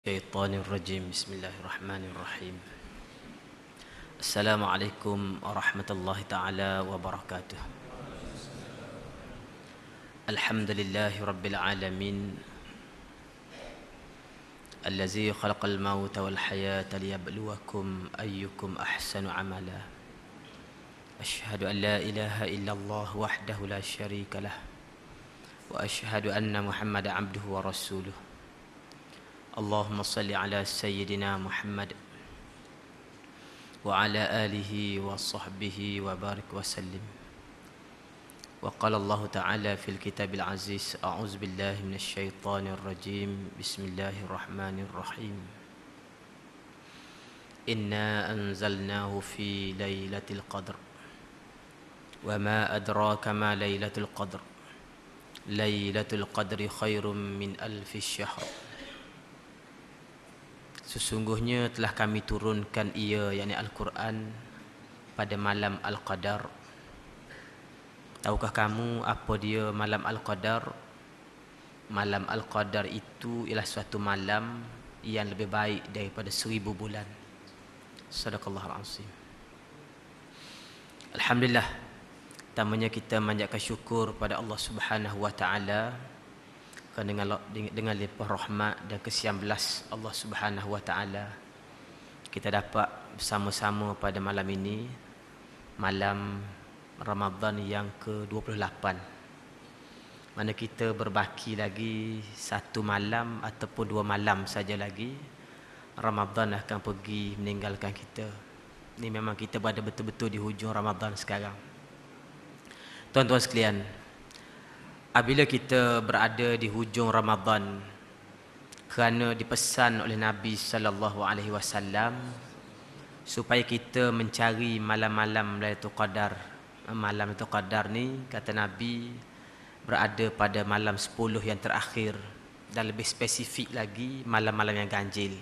الشيطان الرجيم بسم الله الرحمن الرحيم السلام عليكم ورحمة الله تعالى وبركاته الحمد لله رب العالمين الذي خلق الموت والحياة ليبلوكم أيكم أحسن عملا أشهد أن لا إله إلا الله وحده لا شريك له وأشهد أن محمد عبده ورسوله اللهم صل على سيدنا محمد وعلى آله وصحبه وبارك وسلم وقال الله تعالى في الكتاب العزيز أعوذ بالله من الشيطان الرجيم بسم الله الرحمن الرحيم إنا أنزلناه في ليلة القدر وما أدراك ما ليلة القدر ليلة القدر خير من ألف الشهر. Sesungguhnya telah kami turunkan ia, yakni Al-Quran, pada malam Al-Qadar. Tahukah kamu apa dia malam Al-Qadar? Malam Al-Qadar itu ialah suatu malam yang lebih baik daripada 1000 bulan. Sadaqallahul azim. Alhamdulillah. Pertamanya kita manjatkan syukur pada Allah Subhanahu wa taala dengan limpah rahmat dan kesian belas Allah Subhanahu wa taala kita dapat bersama-sama pada malam ini, malam Ramadan yang ke-28. Mana kita berbaki lagi satu malam ataupun 2 malam saja lagi Ramadan akan pergi meninggalkan kita. Ini memang kita berada betul-betul di hujung Ramadan sekarang. Tuan-tuan sekalian, apabila kita berada di hujung Ramadan, kerana dipesan oleh Nabi sallallahu alaihi wasallam supaya kita mencari malam-malam Lailatul Qadar. Malam Lailatul Qadar ni kata Nabi berada pada malam 10 yang terakhir, dan lebih spesifik lagi malam-malam yang ganjil.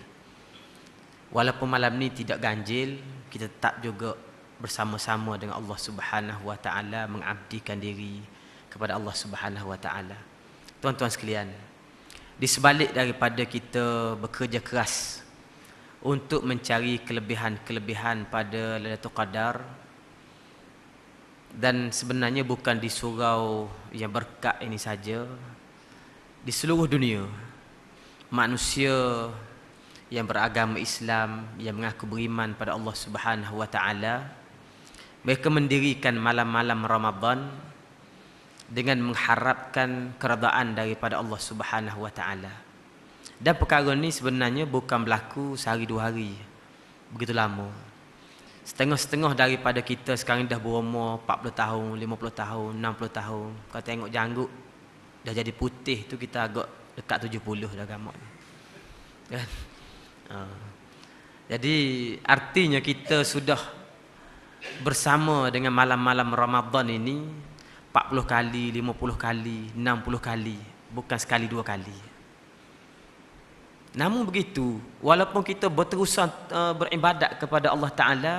Walaupun malam ni tidak ganjil, kita tetap juga bersama-sama dengan Allah Subhanahu wa taala mengabdikan diri kepada Allah Subhanahu wa taala. Tuan-tuan sekalian, di sebalik daripada kita bekerja keras untuk mencari kelebihan-kelebihan pada Lailatul Qadar, dan sebenarnya bukan di surau yang berkat ini saja, di seluruh dunia manusia yang beragama Islam, yang mengaku beriman pada Allah Subhanahu wa taala, mereka mendirikan malam-malam Ramadan dengan mengharapkan keredaan daripada Allah Subhanahu wa taala. Dan perkara ni sebenarnya bukan berlaku sehari 2 hari, begitu lama. Setengah-setengah daripada kita sekarang dah berumur 40 tahun, 50 tahun, 60 tahun. Kalau tengok janggut dah jadi putih tu, kita agak dekat 70 dah gamak ni. Kan? Jadi artinya kita sudah bersama dengan malam-malam Ramadan ini 40 kali, 50 kali, 60 kali, bukan sekali 2 kali. Namun begitu, walaupun kita berterusan beribadat kepada Allah Ta'ala,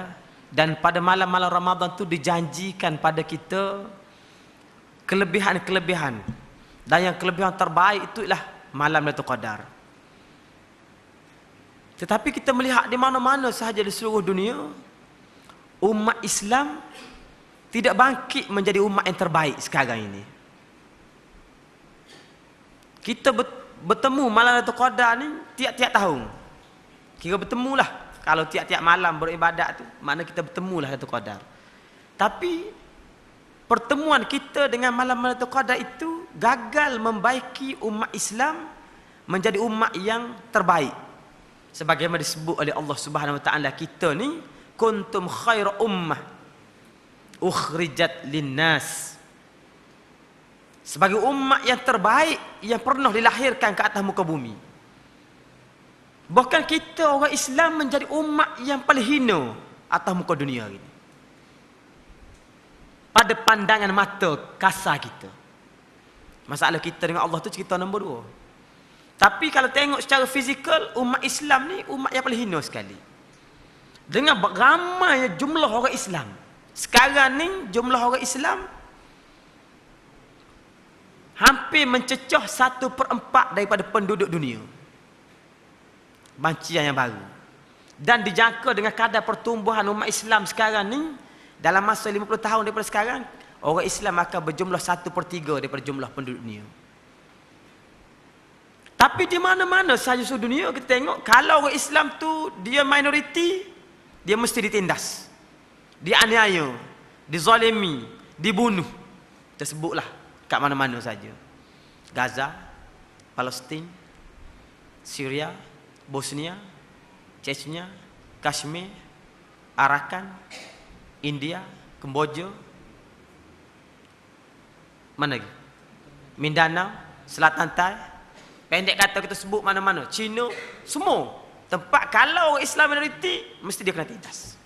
dan pada malam-malam Ramadan tu dijanjikan pada kita kelebihan-kelebihan, dan yang kelebihan terbaik itu ialah malam Lailatul Qadar. Tetapi kita melihat di mana-mana sahaja di seluruh dunia, umat Islam tidak bangkit menjadi umat yang terbaik sekarang ini. Kita bertemu malam Lailatul Qadar ni tiap-tiap tahun. Kira bertemulah. Kalau tiap-tiap malam beribadat tu, makna kita bertemulah Lailatul Qadar. Tapi pertemuan kita dengan malam Lailatul Qadar itu gagal membaiki umat Islam menjadi umat yang terbaik. Sebagaimana disebut oleh Allah Subhanahu wa taala, kita ni kuntum khaira ummah ukhrijat linnas, sebagai umat yang terbaik yang pernah dilahirkan ke atas muka bumi. Bahkan kita orang Islam menjadi umat yang paling hina atas muka dunia ini, pada pandangan mata kasar kita. Masalah kita dengan Allah tu cerita nombor 2. Tapi kalau tengok secara fizikal, umat Islam ni umat yang paling hina sekali. Dengan ramai jumlah orang Islam. Sekarang ni jumlah orang Islam hampir mencecah 1/4 daripada penduduk dunia. bancian yang baru. Dan dijangka dengan kadar pertumbuhan umat Islam sekarang ni, dalam masa 50 tahun daripada sekarang, orang Islam akan berjumlah 1/3 daripada jumlah penduduk dunia. Tapi di mana-mana sahaja seluruh dunia kita tengok, kalau orang Islam tu dia minoriti, dia mesti ditindas, dianiaya, dizalimi, dibunuh. Tersebutlah kat mana-mana saja. Gaza, Palestin, Syria, Bosnia, Chechnya, Kashmir, Arakan, India, Kemboja, mana lagi? Mindanao, Selatan Thai, pendek kata kita sebut mana-mana, Cina, semua tempat kalau orang Islam minoriti mesti dia kena tindas.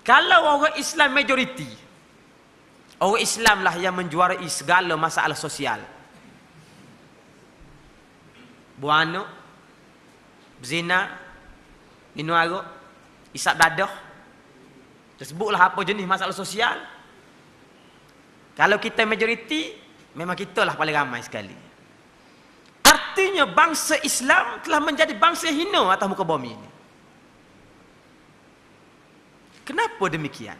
Kalau orang Islam majoriti, orang Islam lah yang menjuarai segala masalah sosial. Buang anak, berzina, minum arak, isap dadah, tersebutlah apa jenis masalah sosial. Kalau kita majoriti, memang kita lah paling ramai sekali. Artinya bangsa Islam telah menjadi bangsa yang hina atas muka bumi ini. Kenapa demikian?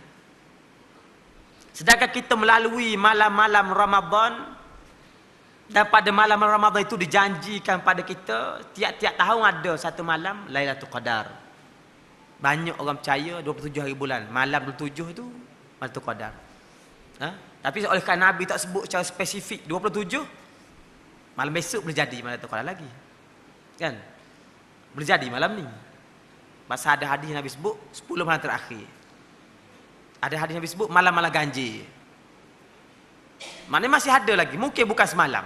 Sedangkan kita melalui malam-malam Ramadan, dan pada malam Ramadan itu dijanjikan pada kita, tiap-tiap tahun ada satu malam Lailatul Qadar. Banyak orang percaya 27 hari bulan, malam 27 itu Lailatul Qadar. Tapi oleh kerana Nabi tak sebut secara spesifik 27, malam besok boleh jadi malam Lailatul Qadar lagi. Kan? Boleh jadi malam ni. Masa ada hadis Nabi sebut 10 malam terakhir. Ada hadis Nabi sebut malam-malam ganjil. Maknanya masih ada lagi, mungkin bukan semalam.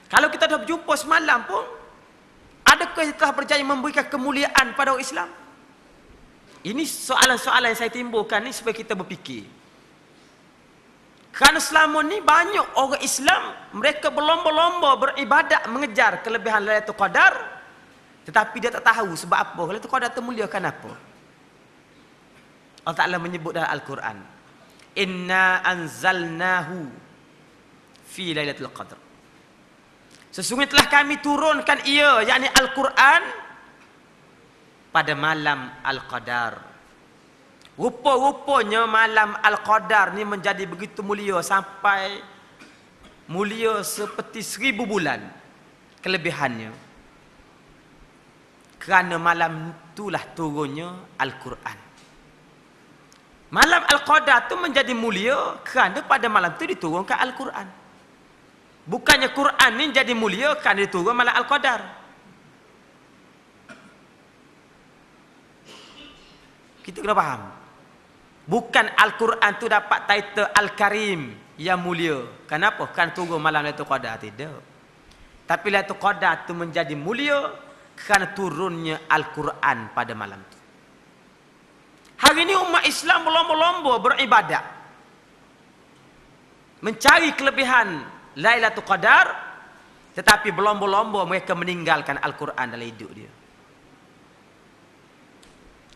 Kalau kita dah berjumpa semalam pun, adakah kita telah berjaya memberikan kemuliaan pada orang Islam? Ini soalan-soalan yang saya timbulkan ni supaya kita berfikir. Kerana selama ni banyak orang Islam, mereka berlomba-lomba beribadat mengejar kelebihan Lailatul Qadar, tetapi dia tak tahu sebab apa Lailatul Qadar termulia kenapa. Allah Ta'ala menyebut dalam Al-Quran, Inna anzalnahu fi Lailatul Qadar. Sesungguhnya telah kami turunkan ia, yakni Al-Quran, pada malam Al-Qadar. Rupa-rupanya malam Al-Qadar ni menjadi begitu mulia, sampai mulia seperti 1000 bulan kelebihannya. Kerana malam itulah turunnya Al-Quran. Malam Al-Qadar tu menjadi mulia kerana pada malam tu diturunkan Al-Quran. Bukannya Quran ni jadi mulia kerana diturun malam Al-Qadar. Kita kena faham. Bukan Al-Quran tu dapat title Al-Karim yang mulia. Kenapa? Kan turun malam Lailatul Qadar, tidak. Tapi Lailatul Qadar tu menjadi mulia kerana turunnya Al-Quran pada malam tu. Hari ini umat Islam berlomba-lomba beribadat, mencari kelebihan Lailatul Qadar, tetapi berlomba-lomba mereka meninggalkan Al-Quran dalam hidup dia.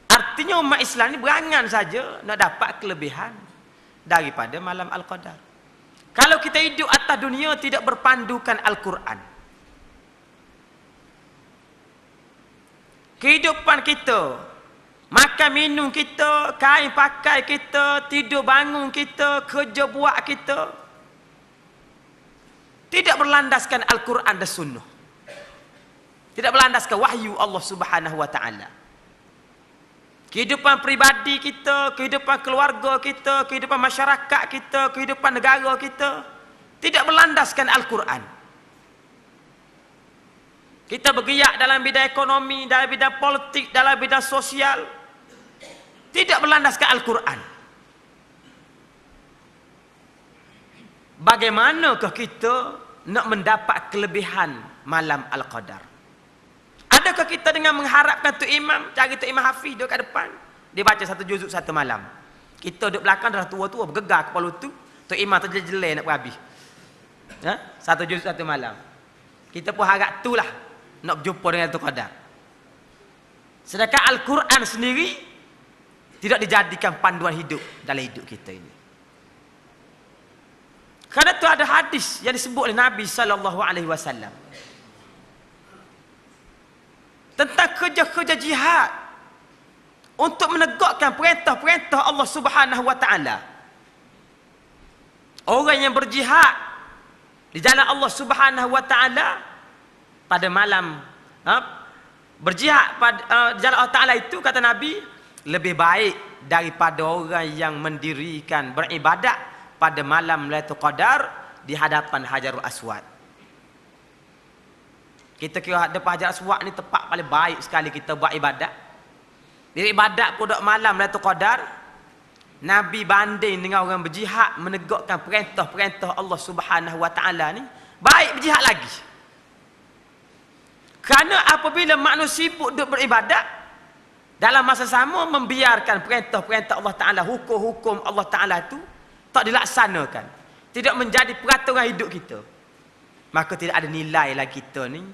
Artinya umat Islam ni berangan saja nak dapat kelebihan daripada malam Al-Qadar. Kalau kita hidup atas dunia tidak berpandukan Al-Quran, kehidupan kita, makan minum kita, kain pakai kita, tidur bangun kita, kerja buat kita, tidak berlandaskan Al-Quran dan Sunnah, tidak berlandaskan wahyu Allah Subhanahu Wa Taala. Kehidupan pribadi kita, kehidupan keluarga kita, kehidupan masyarakat kita, kehidupan negara kita tidak berlandaskan Al-Quran. Kita bergerak dalam bidang ekonomi, dalam bidang politik, dalam bidang sosial, tidak berlandaskan Al-Quran. Bagaimanakah kita nak mendapat kelebihan malam Al-Qadar? Adakah kita dengan mengharapkan Tok Imam, cari Tok Imam Hafiz duduk kat depan, dia baca satu juzuk satu malam, kita duduk belakang dah tua-tua bergegar kepala tu, Tok Imam terjelek nak berhabis, satu juzuk satu malam, kita pun harap tu lah nak berjumpa dengan Lailatul Qadar. Sedangkan Al-Quran sendiri tidak dijadikan panduan hidup dalam hidup kita ini. Kerana tu ada hadis yang disebut oleh Nabi SAW. tentang kerja-kerja jihad untuk menegakkan perintah-perintah Allah Subhanahu wa taala. Orang yang berjihad di jalan Allah Subhanahu wa taala pada malam, berjihad pada jalan Allah taala itu, kata Nabi, lebih baik daripada orang yang mendirikan beribadat pada malam Lailatul Qadar di hadapan Hajarul Aswad. Kita kira depan Hajarul Aswad ni tempat paling baik sekali kita buat ibadat. Ibadat pun malam Lailatul Qadar, Nabi banding dengan orang berjihad menegakkan perintah-perintah Allah Subhanahu wa taala ni, baik berjihad lagi. Kerana apabila manusia sibuk duk beribadat, dalam masa sama membiarkan perintah-perintah Allah Ta'ala, hukum-hukum Allah Ta'ala itu tak dilaksanakan, tidak menjadi peraturan hidup kita, maka tidak ada nilai lagi kita ni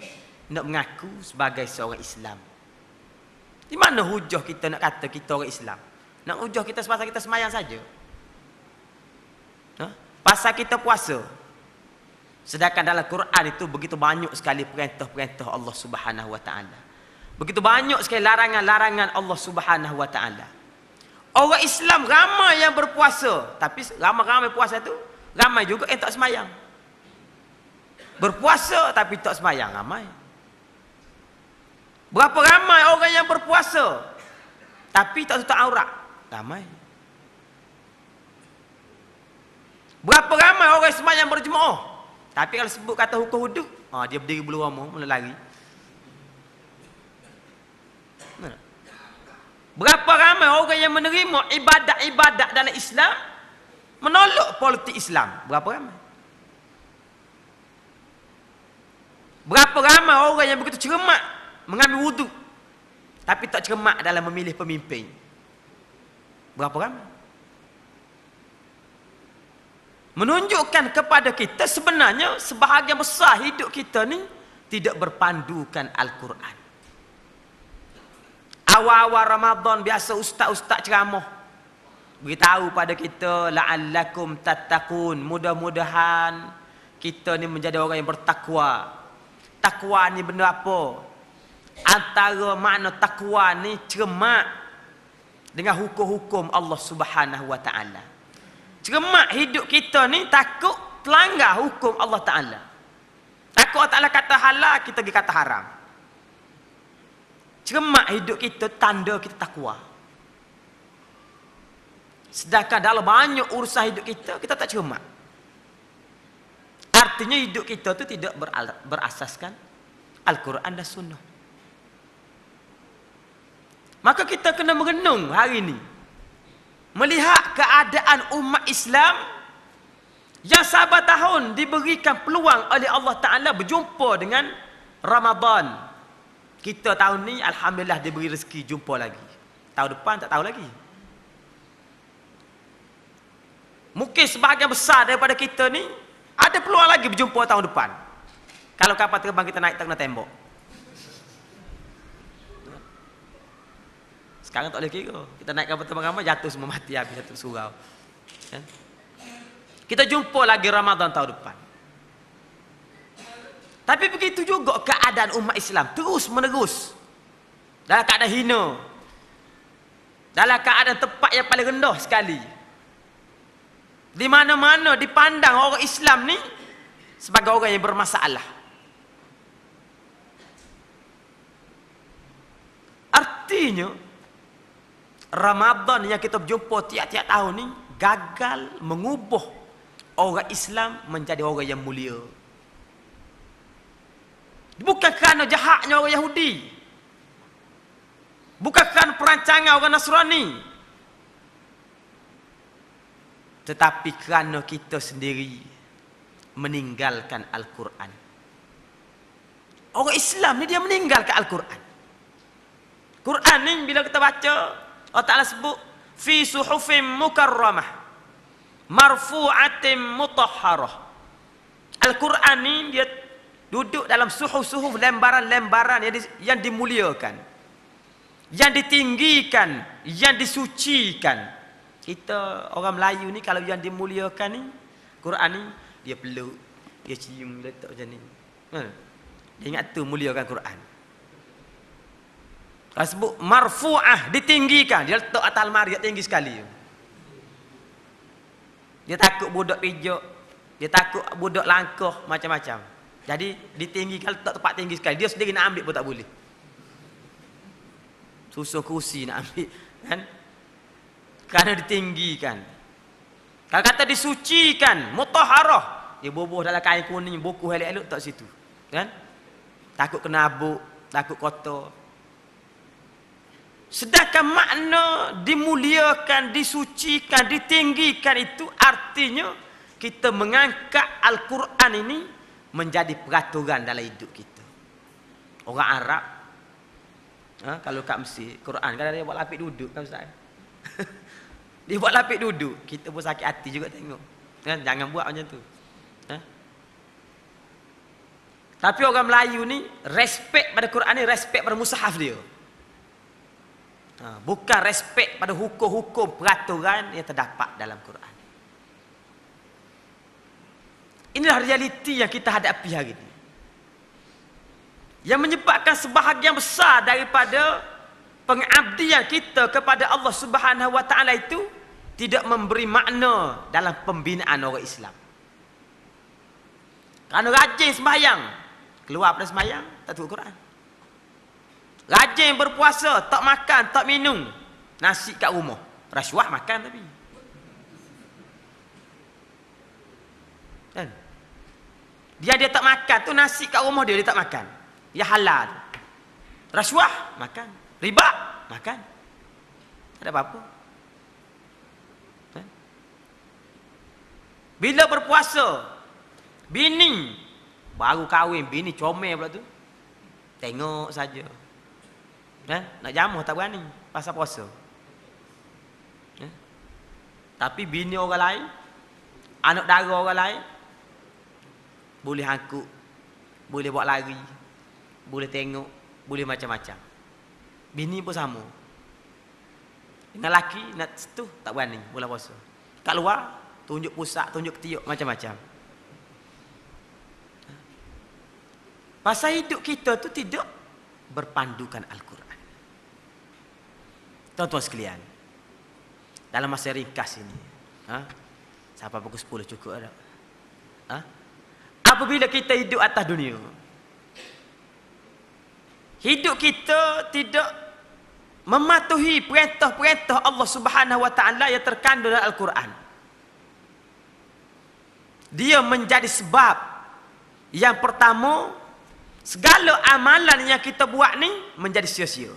nak mengaku sebagai seorang Islam. Di mana hujah kita nak kata kita orang Islam? Nak hujah kita pasal kita semayang saja? Pasal kita puasa? Sedangkan dalam Quran itu begitu banyak sekali perintah-perintah Allah Subhanahu wa taala. Begitu banyak sekali larangan-larangan Allah Subhanahu wa taala. Orang Islam ramai yang berpuasa, tapi ramai-ramai puasa tu ramai juga yang tak semayang. Berpuasa tapi tak semayang ramai. Berapa ramai orang yang berpuasa tapi tak tutup aurat? Ramai. Berapa ramai orang semayang berjemaah, tapi kalau sebut kata hukum hudud, dia berdiri bulu roma, mula lari. Berapa ramai orang yang menerima ibadat-ibadat dalam Islam, menolak politik Islam? Berapa ramai? Berapa ramai orang yang begitu cermat mengambil wuduk, tapi tak cermat dalam memilih pemimpin? Berapa ramai? Menunjukkan kepada kita sebenarnya sebahagian besar hidup kita ni tidak berpandukan Al-Quran. Awal-awal Ramadan biasa ustaz-ustaz ceramah beritahu pada kita la'allakum tattaqun, mudah-mudahan kita ni menjadi orang yang bertakwa. Takwa ni benda apa? Antara makna takwa ni cermat dengan hukum-hukum Allah Subhanahu wa taala. Cermat hidup kita ni takut pelanggar hukum Allah Ta'ala. Takut Allah Ta'ala kata halal, kita pergi kata haram. Cermat hidup kita tanda kita takwa. Sedangkan dalam banyak urusan hidup kita, kita tak cermat. Artinya hidup kita tu tidak berasaskan Al-Quran dan Sunnah. Maka kita kena merenung hari ini, melihat keadaan umat Islam yang sabar tahun diberikan peluang oleh Allah Ta'ala berjumpa dengan Ramadan. Kita tahun ni alhamdulillah diberi rezeki jumpa lagi. Tahun depan tak tahu lagi. Mungkin sebahagian besar daripada kita ni ada peluang lagi berjumpa tahun depan. Kalau kapal terbang kita naik tak kena tembok. Sekarang tak boleh kira. Kita naik kapal terbang ramai jatuh semua mati habis satu surau. Kan? Kita jumpa lagi Ramadan tahun depan. Tapi begitu juga keadaan umat Islam terus menerus dalam keadaan hina, dalam keadaan tempat yang paling rendah sekali. Di mana-mana dipandang orang Islam ni sebagai orang yang bermasalah. Artinya Ramadan yang kita berjumpa tiap-tiap tahun ni gagal mengubah orang Islam menjadi orang yang mulia. Bukan kerana jahatnya orang Yahudi, bukan kerana perancangan orang Nasrani, tetapi kerana kita sendiri meninggalkan Al-Quran. Orang Islam ni dia meninggalkan Al-Quran. Quran ni bila kita baca, Allah Ta'ala sebut fi suhufim mukarramah marfu'atim mutahharah. Al-Quran ni dia duduk dalam suhuf-suhuf, lembaran-lembaran yang dimuliakan, yang ditinggikan, yang disucikan. Kita orang Melayu ni kalau yang dimuliakan ni, Quran ni dia peluk, dia cium, letak macam ni. Dia ingat tu muliakan Quran. Kalau sebut marfu'ah, ditinggikan, dia letak atas almari tinggi sekali. Dia takut budak pijak, dia takut budak langkah, macam-macam. Jadi ditinggikan, letak tempat tinggi sekali. Dia sendiri nak ambil pun tak boleh. Susah kursi nak ambil, kan? Kerana ditinggikan. Kalau kata disucikan, mutahharah, dia bubuh dalam kain kuning, buku elok-elok tak situ, kan? Takut kena abuk, takut kotor. Sedangkan makna dimuliakan, disucikan, ditinggikan itu artinya kita mengangkat Al-Quran ini menjadi peraturan dalam hidup kita. Orang Arab, kalau kat Mesir, Quran kan dia buat lapik duduk kan Ustaz? Dia buat lapik duduk, kita pun sakit hati juga tengok. Kan? Jangan buat macam tu. Tapi orang Melayu ni respect pada Quran ni, respect pada mushaf dia. Bukan respect pada hukum-hukum peraturan yang terdapat dalam Quran. Inilah realiti yang kita hadapi hari ini, yang menyebabkan sebahagian besar daripada pengabdian kita kepada Allah Subhanahu wa taala itu tidak memberi makna dalam pembinaan orang Islam. Kerana rajin sembahyang, keluar pada sembahyang tak tahu Quran. Rajin berpuasa, tak makan, tak minum, nasi kat rumah. Rasuah makan tapi. Kan? Dia tak makan tu, nasi kat rumah dia tak makan. Ya halal. Rasuah makan. Riba makan. Tak ada apa-apa. Kan? Bila berpuasa, bini baru kahwin, bini comel pula tu. Tengok saja. Nak jamuh tak berani pasal puasa. Tapi bini orang lain, anak dara orang lain, boleh hangkuk, boleh buat lari, boleh tengok, boleh macam-macam. Bini pun sama. Dengan laki nak tu tak berani bulan puasa. Kat luar tunjuk pusat, tunjuk ketiak, macam-macam. Pasal hidup kita tu tidak berpandukan Al-Quran. Tuan-tuan sekalian, dalam masa ringkas ini, sampai pukul 10 cukup tak? Apabila kita hidup atas dunia, hidup kita tidak mematuhi perintah-perintah Allah Subhanahu wa taala yang terkandung dalam Al-Quran, dia menjadi sebab yang pertama, segala amalan yang kita buat ni menjadi sia-sia.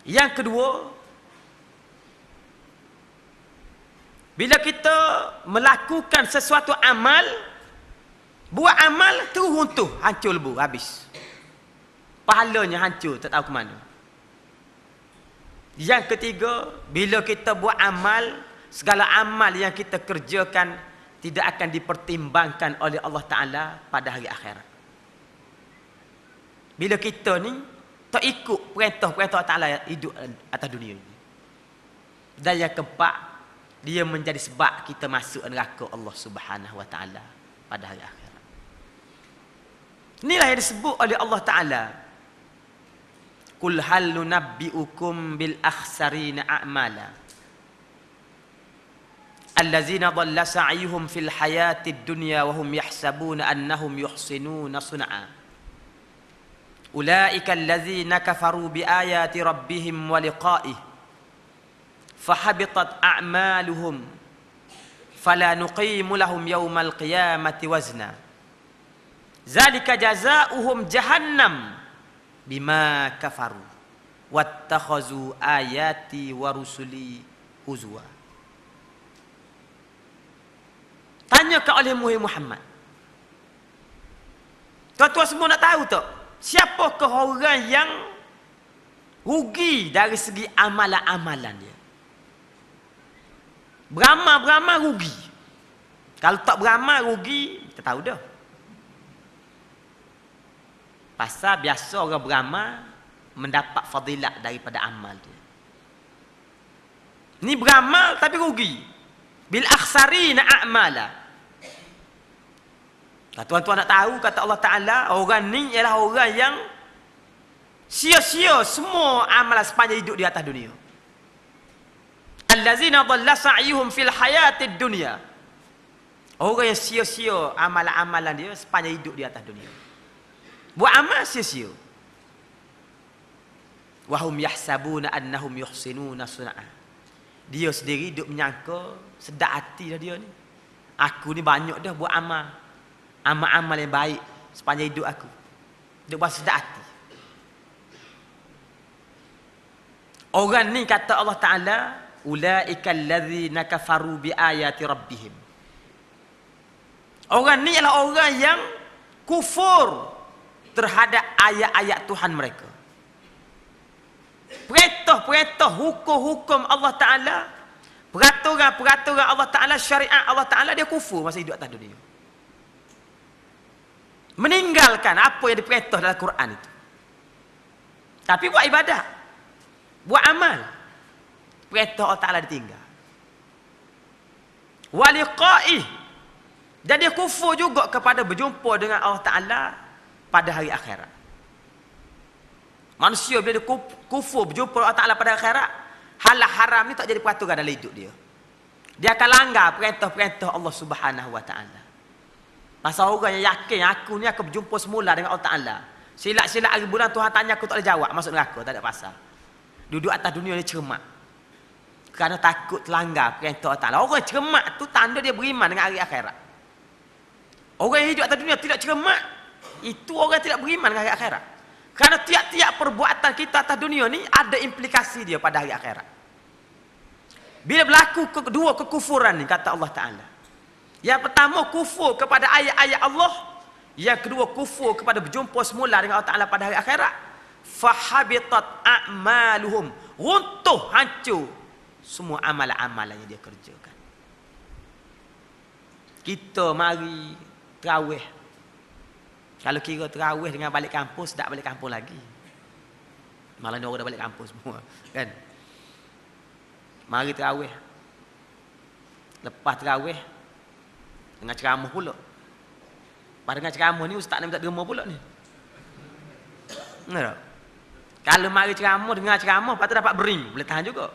Yang kedua, bila kita melakukan sesuatu amal, buat amal terus runtuh, hancur lebu, habis. Pahalanya hancur, tak tahu ke mana. Yang ketiga, bila kita buat amal, segala amal yang kita kerjakan tidak akan dipertimbangkan oleh Allah Ta'ala pada hari akhirat. Bila kita ni tak ikut perintah-perintah Allah Ta'ala hidup atas dunia ini. Dan yang keempat, dia menjadi sebab kita masuk neraka Allah Subhanahu wa taala pada hari akhirat. Inilah yang disebut oleh Allah Ta'ala, Qul hal nunabbi'ukum bil akhsarina a'mala allazina dhalla sa'yuhum fil hayatid dunya wa hum yahsabuna annahum yuhsinuna sun'a ulaika allazina kafaru bi ayati rabbihim wa liqa'ih fahabitat a'maluhum fala nuqimu lahum yawmal qiyamati wazna zalika jazaohum jahannam bima kafaru wattakhazu ayati wa rusuli huzwa. Tanyakan oleh Muhammad, tuan-tuan semua nak tahu tak, siapakah orang yang rugi dari segi amalan-amalan dia? Beramal-beramal rugi. Kalau tak beramal rugi, kita tahu dah. Pasal biasa orang beramal mendapat fadilat daripada amal dia. Ni beramal tapi rugi. Bil akhsarina a'mala. Tuan-tuan nak tahu, kata Allah Ta'ala, orang ni ialah orang yang sia-sia semua amalan sepanjang hidup di atas dunia. Allazina dhalla sa'yuhum fil hayatid dunya. Orang yang sia-sia amalan-amalan dia sepanjang hidup di atas dunia. Buat amal sia-sia. Wa hum yahsabuna annahum yuhsinuna sun'a. Dia sendiri duk menyangka, sedap hati dah dia ni. Aku ni banyak dah buat amal. Amal-amal yang baik sepanjang hidup aku. Duk buat sedap hati. Orang ni kata Allah Ta'ala, ulaikal ladzina kafaru bi ayati rabbihim. Orang ni adalah orang yang kufur terhadap ayat-ayat Tuhan mereka. Perintah-perintah, hukum-hukum Allah Ta'ala, peraturan-peraturan Allah Ta'ala, syariat Allah Ta'ala, dia kufur masa hidup atas dunia. Meninggalkan apa yang diperintah dalam Quran itu. Tapi buat ibadah, buat amal, perintah Allah Ta'ala ditinggal. Waliqa'ih, dan dia kufur juga kepada berjumpa dengan Allah Ta'ala pada hari akhirat. Manusia bila dia kufur berjumpa Allah Ta'ala pada akhirat, halal haram ni tak jadi peraturan dalam hidup dia. Dia akan langgar perintah-perintah Allah Subhanahu Wa Ta'ala. Pasal orang yang yakin aku ni akan berjumpa semula dengan Allah Ta'ala. Silap-silap hari bulan Tuhan tanya aku tak boleh jawab, masuk neraka, tak ada pasal. Duduk atas dunia ni cermat. Kerana takut terlanggar perintah Allah Ta'ala. Orang cermat tu tanda dia beriman dengan hari akhirat. Orang yang hidup atas dunia tidak cermat, itu orang tidak beriman dengan hari akhirat. Kerana tiap-tiap perbuatan kita atas dunia ni ada implikasi dia pada hari akhirat. Bila berlaku kedua kekufuran ni, kata Allah Ta'ala, yang pertama kufur kepada ayat-ayat Allah, yang kedua kufur kepada berjumpa semula dengan Allah Ta'ala pada hari akhirat, fahabitat a'maluhum, runtuh, hancur semua amalan-amalan yang dia kerjakan. Kita mari terawih. Kalau kira terawih dengan balik kampus, tak balik kampung lagi. Malah ni orang dah balik kampus semua, kan? Mari terawih. Lepas terawih dengan ceramah pula. Pada dengan ceramah ni ustaz nak minta derma pula ni. Benar tak? Kalau mari ceramah, dengar ceramah, lepas tu dapat bering, boleh tahan juga.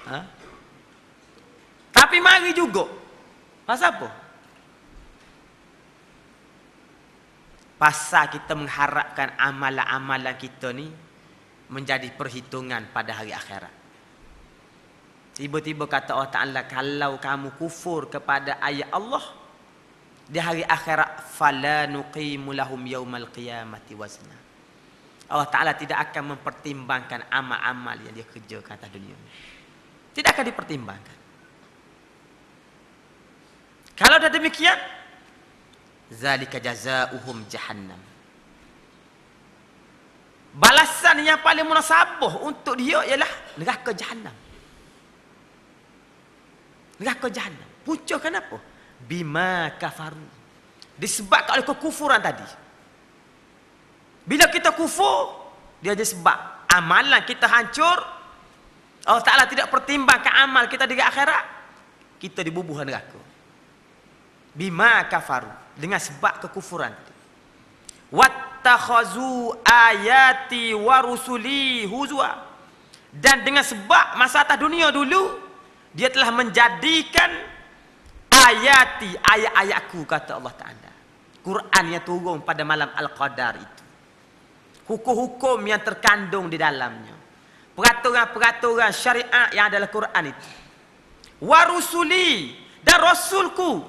Ha? Tapi mari juga. Pasal apa? Pasal kita mengharapkan amalan-amalan kita ni menjadi perhitungan pada hari akhirat. Tiba-tiba kata Allah Ta'ala, kalau kamu kufur kepada ayat Allah di hari akhirat, fala nuqimu lahum yaumal qiyamati wazna. Allah Ta'ala tidak akan mempertimbangkan amal-amal yang dia kerjakan atas dunia. Tidak akan dipertimbangkan. Kalau dah demikian, zalika jazaohum jahannam. Balasan yang paling munasabah untuk dia ialah neraka jahannam. Neraka jahannam. Punca kenapa? Bima kafaru. Disebabkan oleh kekufuran tadi. Bila kita kufur, dia disebab amalan kita hancur. Allah Ta'ala tidak pertimbangkan amal kita di akhirat, kita dibubuh neraka. Bima kafaru, dengan sebab kekufuran tadi. Wattakhazu ayati wa rusuli huzwa, dan dengan sebab masa atas dunia dulu dia telah menjadikan ayati, ayat-ayatku, kata Allah Ta'ala, Quran yang turun pada malam Al-Qadar itu, hukum-hukum yang terkandung di dalamnya, peraturan-peraturan syariat yang adalah Quran itu, wa rusuli, dan rasulku,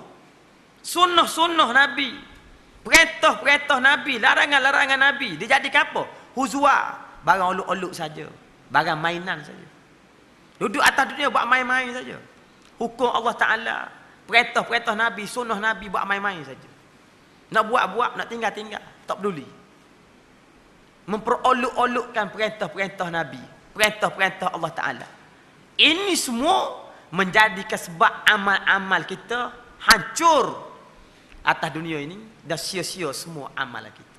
sunnah-sunnah Nabi, perintah-perintah Nabi, larangan-larangan Nabi, dijadikan apa? Huzwa, barang olok-olok saja, barang mainan saja. Duduk atas dunia buat main-main saja. Hukum Allah Ta'ala, perintah-perintah Nabi, sunnah Nabi, buat main-main saja. Nak buat-buat, nak tinggal-tinggal, tak peduli. Memperolok-olokkan perintah-perintah Nabi, perintah-perintah Allah Ta'ala. Ini semua menjadikan sebab amal-amal kita hancur atas dunia ini, dan sia-sia semua amalan kita.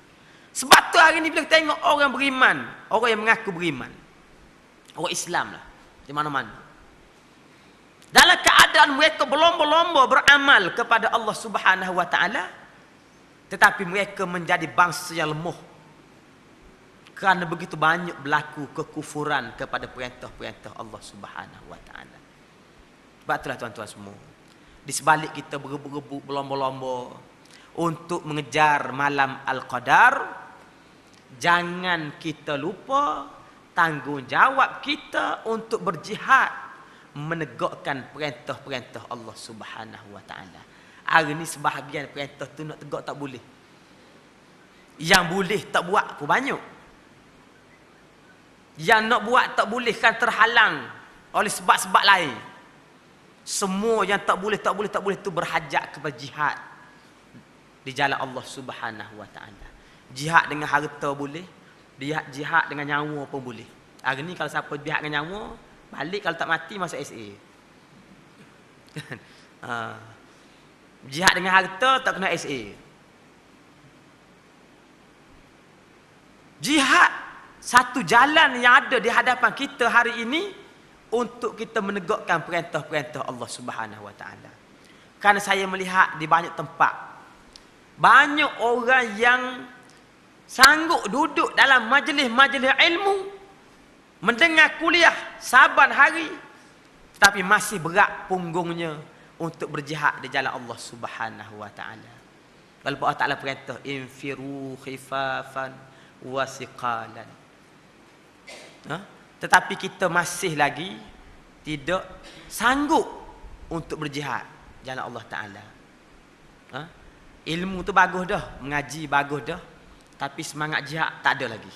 Sebab tu hari ni bila kita tengok orang beriman, orang yang mengaku beriman, orang Islam lah, di mana-mana, dalam keadaan keadaan mereka berlomba-lomba beramal kepada Allah Subhanahu wa taala, tetapi mereka menjadi bangsa yang lemah. Kerana begitu banyak berlaku kekufuran kepada perintah-perintah Allah Subhanahu wa taala. Sebab itulah tuan-tuan semua, di sebalik kita berebut-rebut berlomba-lomba untuk mengejar malam Al-Qadar, jangan kita lupa tanggungjawab kita untuk berjihad menegakkan perintah-perintah Allah Subhanahu wa taala. Hari ni sebahagian perintah tu nak tegak tak boleh. Yang boleh tak buat pun banyak. Yang nak buat tak boleh kan terhalang oleh sebab-sebab lain. Semua yang tak boleh tu berhajat kepada jihad di jalan Allah Subhanahu wa taala. Jihad dengan harta boleh, jihad dengan nyawa pun boleh. Hari ni kalau siapa jihad dengan nyawa, balik kalau tak mati masuk SA. Jihad dengan harta tak kena SA. Jihad satu jalan yang ada di hadapan kita hari ini untuk kita menegakkan perintah-perintah Allah Subhanahu wa taala. Kerana saya melihat di banyak tempat banyak orang yang sanggup duduk dalam majlis-majlis ilmu, mendengar kuliah saban hari, tapi masih berat punggungnya untuk berjihad di jalan Allah Subhanahu wa taala. Kalau Allah Taala perintah infiru khifafan wasiqalan. Tetapi kita masih lagi tidak sanggup untuk berjihad jalan Allah Taala. Ilmu tu bagus dah, mengaji bagus dah, tapi semangat jihad tak ada lagi.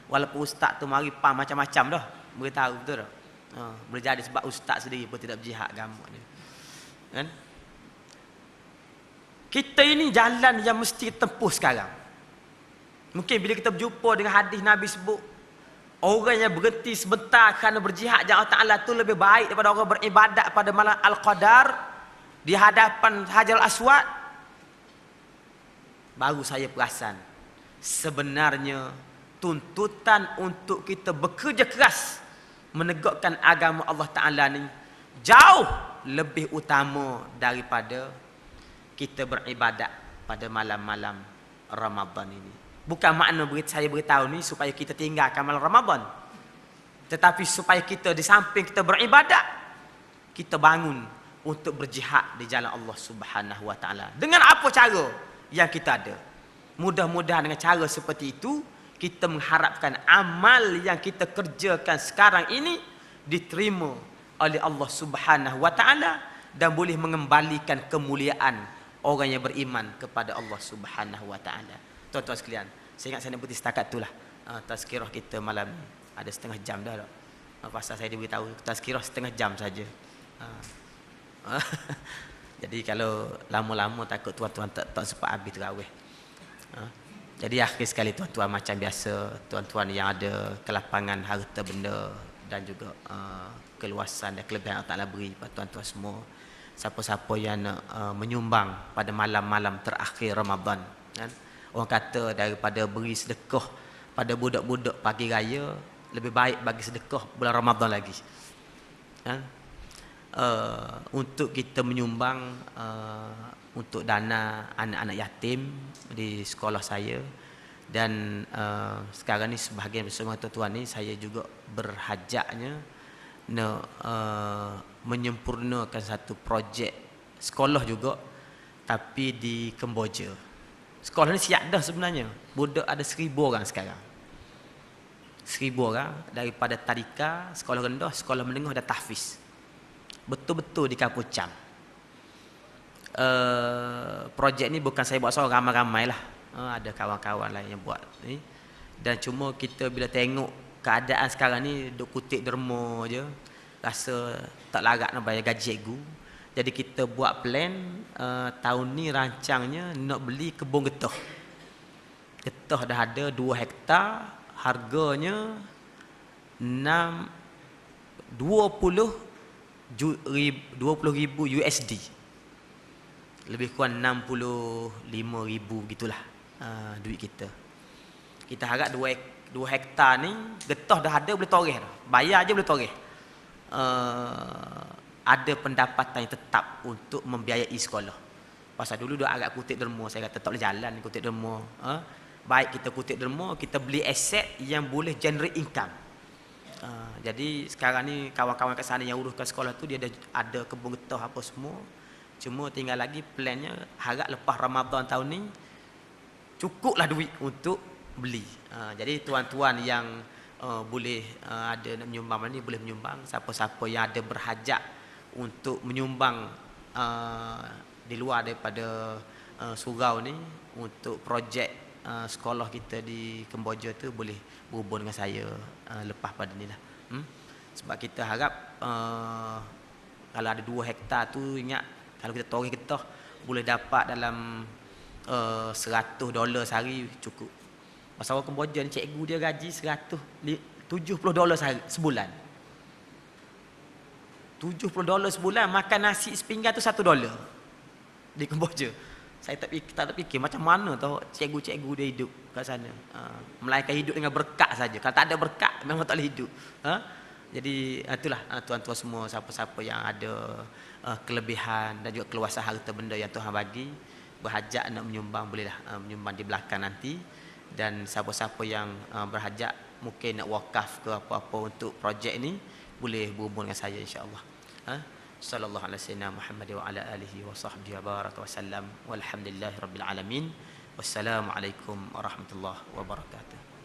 Walaupun ustaz tu mari pam macam-macam dah, beritahu betul dah. Boleh jadi sebab ustaz sendiri pun tidak berjihad agama dia. Kan? Kita ini jalan yang mesti tempuh sekarang. Mungkin bila kita berjumpa dengan hadis Nabi sebut, orang yang berhenti sebentar kerana berjihad jalan Allah Ta'ala tu lebih baik daripada orang beribadat pada malam Al-Qadar di hadapan Hajarul Aswad. Baru saya perasan, sebenarnya tuntutan untuk kita bekerja keras menegakkan agama Allah Ta'ala ni jauh lebih utama daripada kita beribadat pada malam-malam Ramadan ini. Bukan makna saya beritahu ni supaya kita tinggalkan malam Ramadan, tetapi supaya kita di samping kita beribadat, kita bangun untuk berjihad di jalan Allah Subhanahu wa taala. Dengan apa cara yang kita ada? Mudah-mudahan dengan cara seperti itu kita mengharapkan amal yang kita kerjakan sekarang ini diterima oleh Allah Subhanahu wa taala dan boleh mengembalikan kemuliaan orang yang beriman kepada Allah Subhanahu wa taala. Tuan-tuan sekalian, saya ingat saya nak berhenti setakat itulah. Tazkirah kita malam ni ada setengah jam dah tak? Pasal saya diberitahu tazkirah setengah jam saja. Jadi kalau lama-lama takut tuan-tuan tak sempat habis terawih. Jadi akhir sekali tuan-tuan, macam biasa tuan-tuan yang ada kelapangan harta benda dan juga keluasan dan kelebihan Allah Ta'ala beri pada tuan-tuan semua, siapa-siapa yang nak menyumbang pada malam-malam terakhir Ramadan, kan? Orang kata daripada beri sedekah pada budak-budak pagi raya, lebih baik bagi sedekah bulan Ramadan lagi, kan? Untuk kita menyumbang untuk dana anak-anak yatim di sekolah saya. Dan sekarang ni sebahagian bersama tuan-tuan ni saya juga berhajatnya nak menyempurnakan satu projek sekolah juga, tapi di Kemboja. Sekolah ni siap dah sebenarnya. Budak ada 1,000 orang sekarang. 1,000 orang daripada tadika, sekolah rendah, sekolah menengah dan tahfiz. Betul-betul di Kampung Cam. Projek ni bukan saya buat seorang, ramai-ramai lah. Ada kawan-kawan lain yang buat ni. Dan cuma kita bila tengok keadaan sekarang ni duk kutip derma je, rasa tak larat nak bayar gaji cikgu. Jadi kita buat plan tahun ni rancangnya nak beli kebun getah. Getah dah ada 2 hektar, harganya 20,000 USD. Lebih kurang 65,000 gitulah duit kita. Kita harap 2 hektar ni getah dah ada, boleh toreh dah. Bayar je boleh toreh. ada pendapatan yang tetap untuk membiayai sekolah. Pasal dulu dah agak kutip derma, saya kata tak boleh jalan kutip derma. Baik kita kutip derma, kita beli aset yang boleh generate income. Jadi sekarang ni kawan-kawan kat sana yang uruskan sekolah tu dia ada kebun getah apa semua. Cuma tinggal lagi plannya harap lepas Ramadan tahun ni cukuplah duit untuk beli. Jadi tuan-tuan yang boleh ada nak menyumbang ni boleh menyumbang. Siapa-siapa yang ada berhajat untuk menyumbang di luar daripada surau ni untuk projek sekolah kita di Kemboja tu boleh berhubung dengan saya lepas pada ni lah. Sebab kita harap kalau ada 2 hektar tu, ingat kalau kita toreh getah boleh dapat dalam $100 sehari cukup. Pasal orang Kemboja ni cikgu dia gaji $170 sehari sebulan. $70 sebulan, makan nasi sepinggan tu $1 di Kemboja. Saya tak fikir macam mana tahu cikgu-cikgu dia hidup kat sana. Melainkan hidup dengan berkat saja. Kalau tak ada berkat memang tak boleh hidup. Jadi itulah tuan-tuan semua, siapa-siapa yang ada kelebihan dan juga keluasan harta benda yang Tuhan bagi, berhajat nak menyumbang bolehlah menyumbang di belakang nanti. Dan siapa-siapa yang berhajat mungkin nak wakaf ke apa-apa untuk projek ini boleh berhubung dengan saya insya-Allah. Sallallahu alaihi wasallam Muhammad wa ala alihi wa sahbihi wa baraka wa sallam walhamdulillahirabbil alamin. Wassalamualaikum warahmatullahi wabarakatuh.